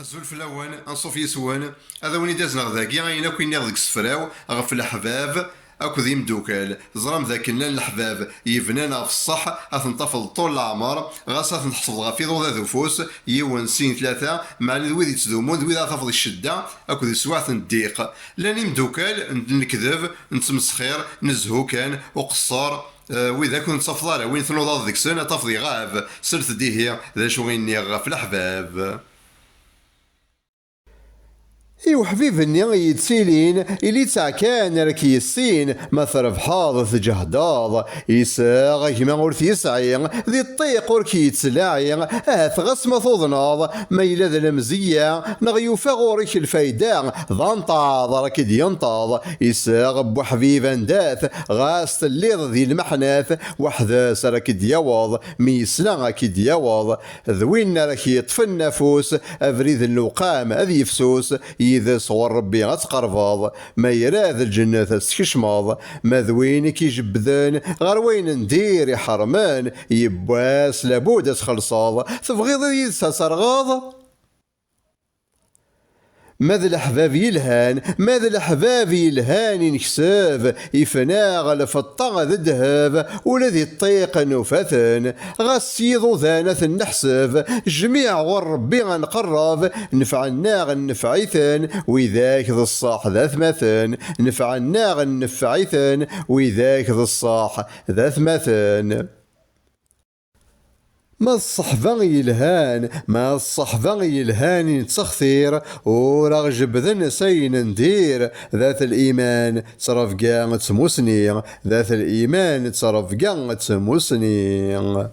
الزول في الاول انصوف يسوان هذا وين دازنا غداكي غاينا كوين ديك السفراو غف الحباب اكو ذي مدوكال زرام ذاك لنا الحباب يبنانا في الصح اثنطفل طول العمر غاس نحصل غفي ضوضا ذو فوس يون سين ثلاثة مع ذوي يتزومون ذوي تفضل الشدة اكو ذي سواعث الضيق لاني مدوكال نكذب نتمسخير نزهو كان وقصار وإذا كنت تفضل وين ثنوض ذيك سنة تفضي غاب سرت ديه ذا شو غيني غف الحباب. ايوا حبيبني يتسيلين اللي تاع كان راك يسين ما تربحاض تجهضاض يساغ كيما ورث يسعي ذي الطيق ورك يتسلاعي غس ما توضناض ما إلا ذا المزية نغيوفا غوريك الفايدة ضنطاض راك دينطاض يساغ بو حبيبا نداث غاس تليض ذي المحناث وحداس راك دياوض ميسنا راك دياوض ذوين راك يطفي النفوس افريد اللوقام اذي يفسوس إذا صور ربي غتقرفاض ما يراد الجنة تستكشماض ما ذوين كيجبذان غير وين ندير يحرمان يبواس لابد تخلصاض تبغيض يتسرغاض ماذا الأحباب يلهان ماذا الأحباب يلهان ينكساف يفناغ لفطا ذا الذهب ولا ذي الطيق نفثن غسيضو ذانث النحسف جميع غر ربي غنقرب نفعنا غنفعيثن وذاك ذا الصاح ذا ثمثن نفعنا غنفعيثن وذاك ذا الصاح ذا ثمثن. ما الصحبة يلهان ما الصحبة يلهان يتسخثير وراه جبذن سين ندير ذات الإيمان تصرف كاع تموسني ذات الإيمان تصرف كاع تموسني.